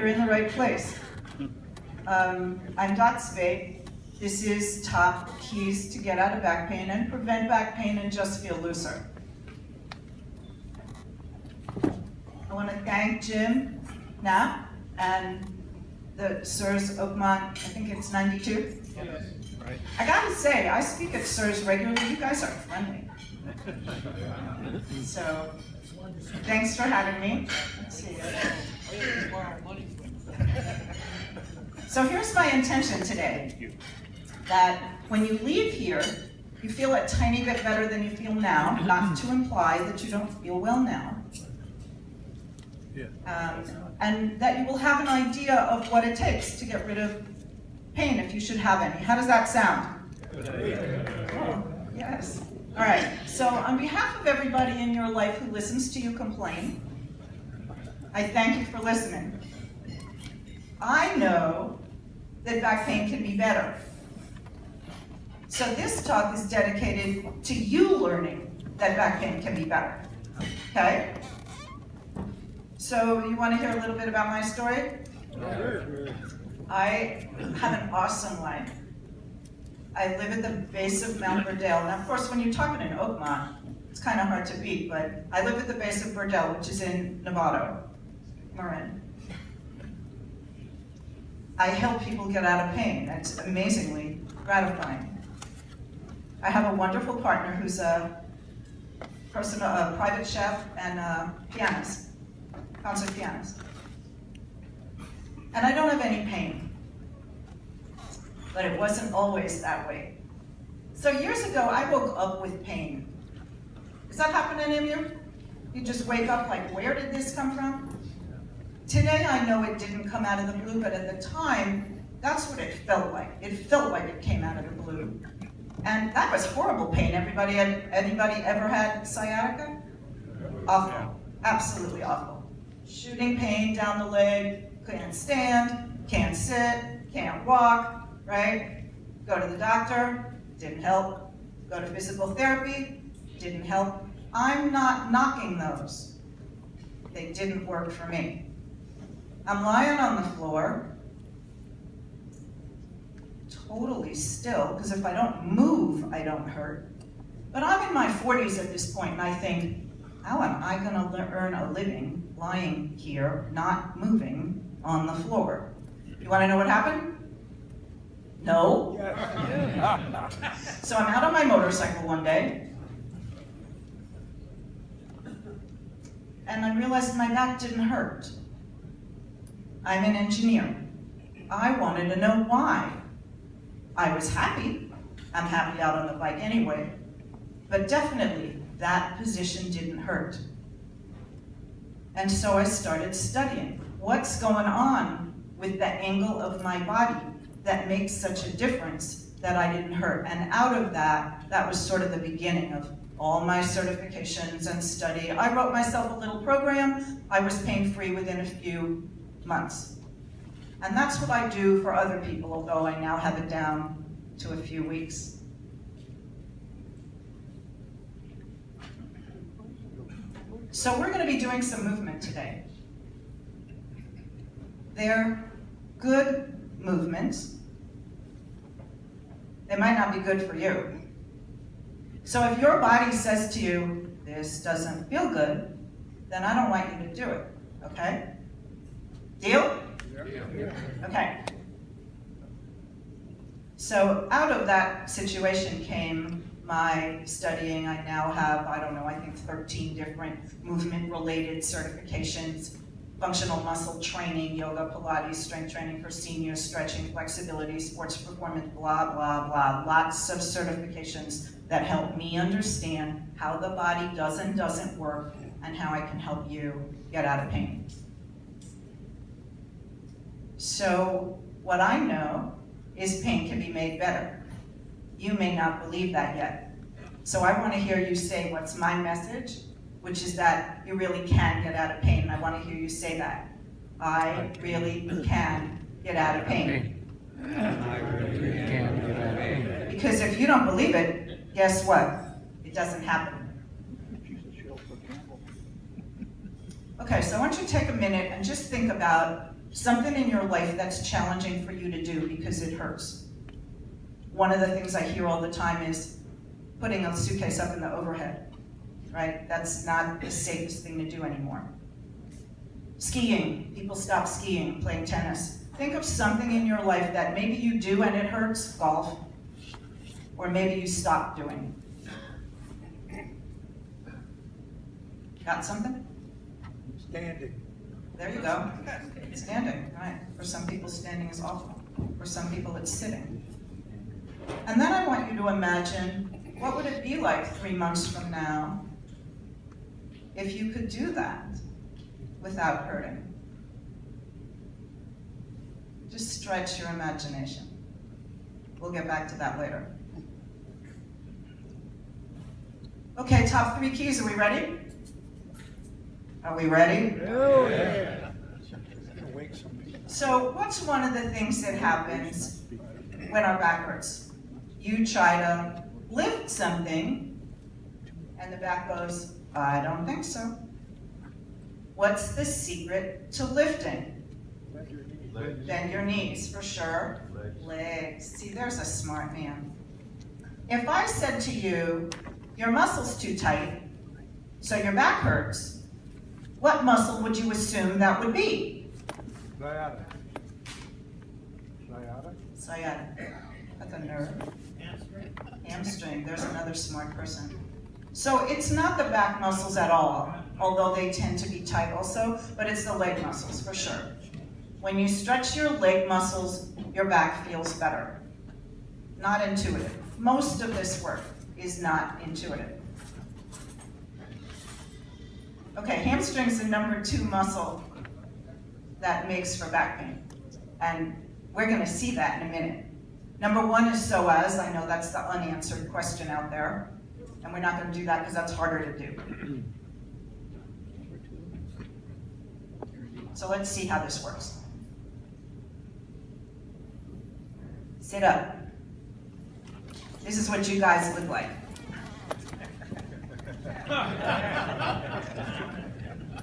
you're in the right place. I'm Dr. Spaet. This is top keys to get out of back pain and prevent back pain and just feel looser. I want to thank Jim Knapp and the SIRS Oakmont, I think it's 92. Yes. Right. I gotta say, I speak at SIRS regularly. You guys are friendly. So, thanks for having me. Let's see. So here's my intention today, that when you leave here, you feel a tiny bit better than you feel now, not to imply that you don't feel well now. And that you will have an idea of what it takes to get rid of pain, if you should have any. How does that sound? Oh, yes. All right, so on behalf of everybody in your life who listens to you complain, I thank you for listening. I know that back pain can be better. So this talk is dedicated to you learning that back pain can be better, okay? So you want to hear a little bit about my story? Sure. I have an awesome life. I live at the base of Mount Burdell. Now, of course, when you're talking in Oakmont, it's kind of hard to beat, but I live at the base of Burdell, which is in Nevada, Marin. I help people get out of pain. It's amazingly gratifying. I have a wonderful partner who's a private chef and a pianist, concert pianist. And I don't have any pain, but it wasn't always that way. So years ago, I woke up with pain. Does that happen to any of you? You just wake up like, where did this come from? Today, I know it didn't come out of the blue, but at the time, that's what it felt like. It felt like it came out of the blue. And that was horrible pain. Anybody ever had sciatica? Awful, absolutely awful. Shooting pain down the leg, can't stand, can't sit, can't walk, right? Go to the doctor, didn't help. Go to physical therapy, didn't help. I'm not knocking those. They didn't work for me. I'm lying on the floor, totally still, because if I don't move, I don't hurt. But I'm in my 40s at this point, and I think, how am I gonna earn a living lying here, not moving on the floor? You wanna know what happened? No. So I'm out on my motorcycle one day, and I realized my back didn't hurt. I'm an engineer. I wanted to know why. I was happy. I'm happy out on the bike anyway. But definitely, that position didn't hurt. And so I started studying. What's going on with the angle of my body that makes such a difference that I didn't hurt? And out of that, that was sort of the beginning of all my certifications and study. I wrote myself a little program. I was pain-free within a few months. And that's what I do for other people, although I now have it down to a few weeks. So we're going to be doing some movement today. They're good movements. They might not be good for you. So if your body says to you, this doesn't feel good, then I don't want you to do it, okay? Deal? Yeah. Okay. So out of that situation came my studying. I now have, I think 13 different movement-related certifications, functional muscle training, yoga, Pilates, strength training for seniors, stretching, flexibility, sports performance, blah, blah, blah. Lots of certifications that help me understand how the body does and doesn't work and how I can help you get out of pain. So what I know is pain can be made better. You may not believe that yet. So I want to hear you say what's my message, which is that you really can get out of pain. And I want to hear you say that. I really can get out of pain. I really can get out of pain. Because if you don't believe it, guess what? It doesn't happen. Okay, so I want you to take a minute and just think about Something in your life that's challenging for you to do because it hurts. One of the things I hear all the time is putting a suitcase up in the overhead, right? That's not the safest thing to do anymore. Skiing, people stop skiing, playing tennis. Think of something in your life that maybe you do and it hurts, golf, or maybe you stop doing. Got something? Standing. There you go. Standing, right. For some people, standing is awful. For some people, it's sitting. And then I want you to imagine, what would it be like 3 months from now if you could do that without hurting? Just stretch your imagination. We'll get back to that later. Okay, top 3 keys, are we ready? Are we ready? Oh, yeah. Wake some people. So what's one of the things that happens when our back hurts? You try to lift something, and the back goes, I don't think so. What's the secret to lifting? Bend your knees, for sure. Legs. See, there's a smart man. If I said to you, your muscle's too tight, so your back hurts, what muscle would you assume that would be? Sciatic. Sciatic? Sciatic. That's a nerve. Hamstring. There's another smart person. So it's not the back muscles at all, although they tend to be tight also, but it's the leg muscles for sure. When you stretch your leg muscles, your back feels better. Not intuitive. Most of this work is not intuitive. Okay, hamstring's the number 2 muscle that makes for back pain. And we're gonna see that in a minute. Number 1 is psoas. I know that's the unanswered question out there. And we're not gonna do that because that's harder to do. So let's see how this works. Sit up. This is what you guys look like.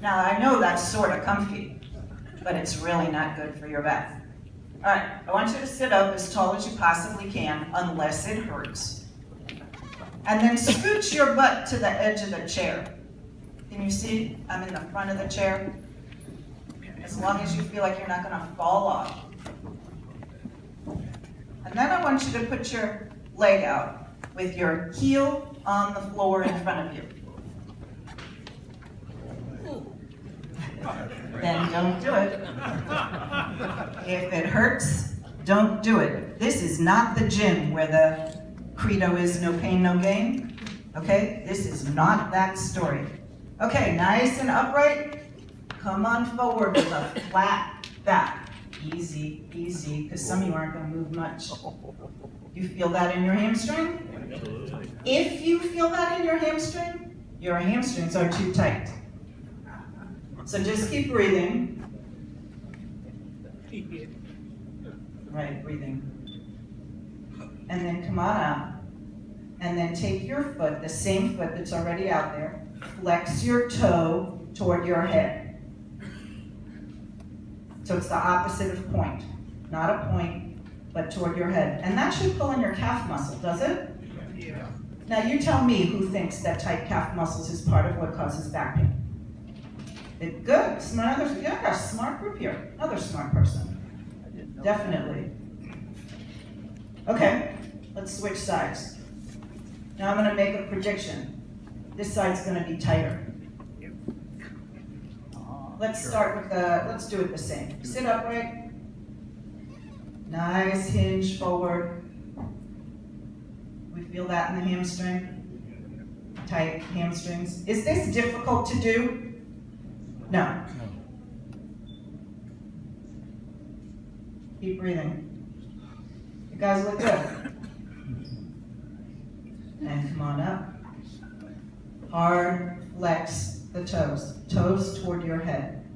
Now, I know that's sort of comfy, but it's really not good for your back. All right, I want you to sit up as tall as you possibly can, unless it hurts. And then scooch your butt to the edge of the chair. Can you see I'm in the front of the chair? As long as you feel like you're not gonna fall off. And then I want you to put your leg out with your heel on the floor in front of you. Then don't do it. If it hurts, don't do it. This is not the gym where the credo is no pain, no gain. Okay? This is not that story. Okay, nice and upright. Come on forward with a flat back. Easy, easy, because some of you aren't going to move much. You feel that in your hamstring? If you feel that in your hamstrings are too tight. So just keep breathing. Right, breathing. And then come on up. And then take your foot, the same foot that's already out there, flex your toe toward your head. So it's the opposite of point. Not a point, but toward your head. And that should pull in your calf muscle, does it? Yeah. Now you tell me who thinks that tight calf muscles is part of what causes back pain. Good, smart group here. Another smart person. Definitely. Okay, let's switch sides. Now I'm gonna make a prediction. This side's gonna be tighter. Let's start with let's do it the same. Sit upright. Nice hinge forward. We feel that in the hamstring. Tight hamstrings. Is this difficult to do? No. Keep breathing. You guys look good. And come on up. Hard flex the toes. Toes toward your head.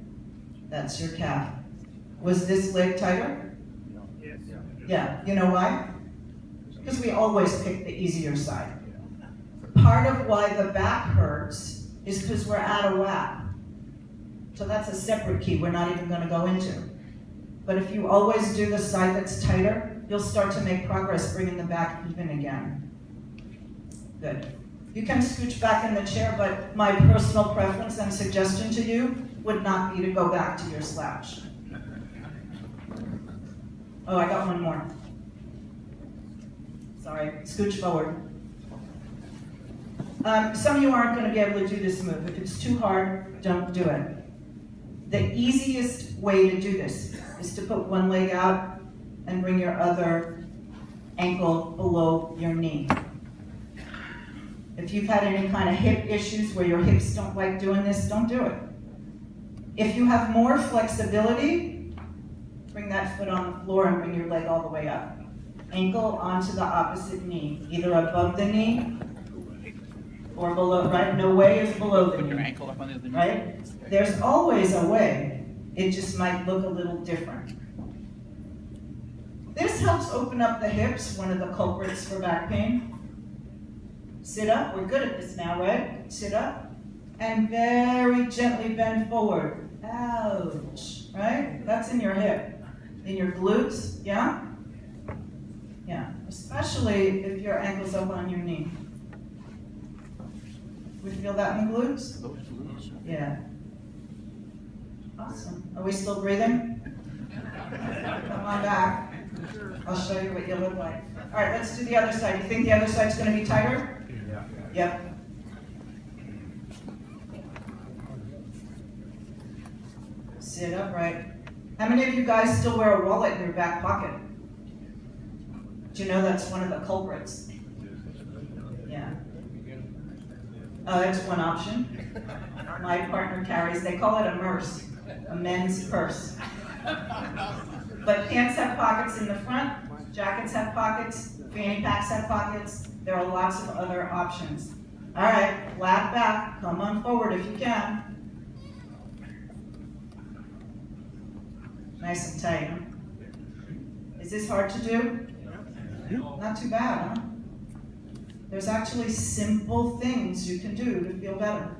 That's your calf. Was this leg tighter? Yes. Yeah. You know why? Because we always pick the easier side. Part of why the back hurts is because we're out of whack. So that's a separate key we're not even going to go into. But if you always do the side that's tighter, you'll start to make progress bringing the back even again. Good. You can scooch back in the chair, but my personal preference and suggestion to you would not be to go back to your slouch. Oh, I got one more. Sorry, scooch forward. Some of you aren't going to be able to do this move. If it's too hard, don't do it. The easiest way to do this is to put one leg out and bring your other ankle below your knee. If you've had any kind of hip issues where your hips don't like doing this, don't do it. If you have more flexibility, bring that foot on the floor and bring your leg all the way up. Ankle onto the opposite knee, either above the knee or below, right? No way is below the knee. Put your ankle up on the other knee. Right? There's always a way. It just might look a little different. This helps open up the hips, one of the culprits for back pain. Sit up. We're good at this now, right? Sit up. And very gently bend forward. Ouch. Right? That's in your hip. In your glutes. Yeah? Yeah. Especially if your ankle's up on your knee. We feel that in the glutes? Yeah. Awesome. Are we still breathing? Come on back. I'll show you what you look like. All right, let's do the other side. You think the other side's going to be tighter? Yeah. Yep. Sit upright. How many of you guys still wear a wallet in your back pocket? Do you know that's one of the culprits? Yeah. That's one option. My partner carries, they call it a merce, a men's purse. But pants have pockets in the front, jackets have pockets, fanny packs have pockets. There are lots of other options. All right, flat back, come on forward if you can. Nice and tight, huh? Is this hard to do? Not too bad, huh? There's actually simple things you can do to feel better.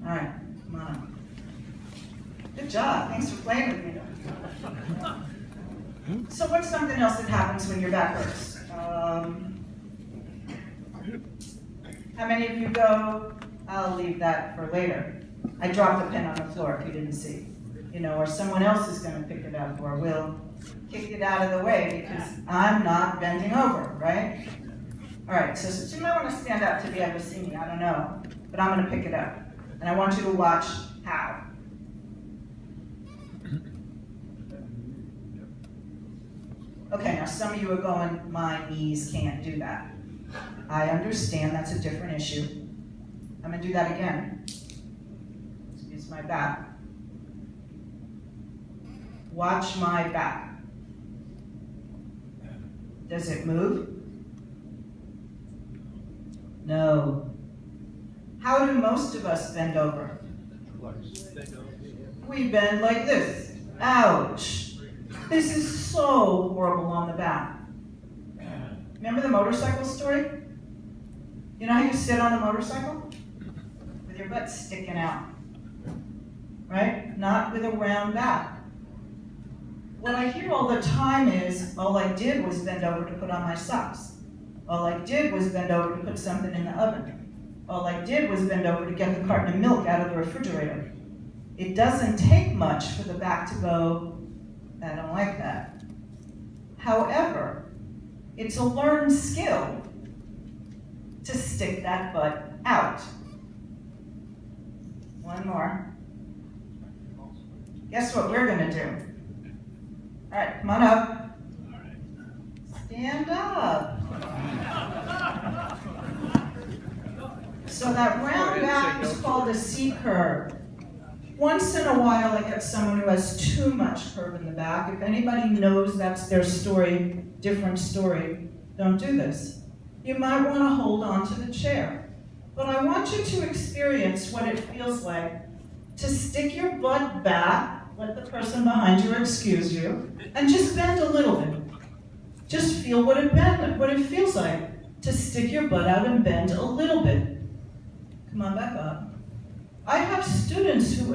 All right, come on. Good job, thanks for playing with me. So what's something else that happens when your back hurts? How many of you go, I'll leave that for later. I dropped the pen on the floor if you didn't see. You know, or someone else is going to pick it up, or will kick it out of the way because I'm not bending over, right? All right, so you might want to stand up to be able to see me, I don't know, but I'm going to pick it up. And I want you to watch how. Okay, now some of you are going, my knees can't do that. I understand that's a different issue. I'm going to do that again. Use my back. Watch my back. Does it move? No. How do most of us bend over? We bend like this. Ouch. This is so horrible on the back. Remember the motorcycle story? You know how you sit on a motorcycle? With your butt sticking out. Right? Not with a round back. What I hear all the time is, all I did was bend over to put on my socks. All I did was bend over to put something in the oven. All I did was bend over to get the carton of milk out of the refrigerator. It doesn't take much for the back to go, I don't like that. However, it's a learned skill to stick that butt out. One more. Guess what we're going to do? All right, come on up. Stand up. So that round back is called a C curve. Once in a while, I get someone who has too much curve in the back. If anybody knows that's their story, different story, don't do this. You might want to hold on to the chair. But I want you to experience what it feels like to stick your butt back, let the person behind you excuse you, and just bend a little bit. Just feel what it feels like to stick your butt out and bend a little bit. Come on back up. I have students who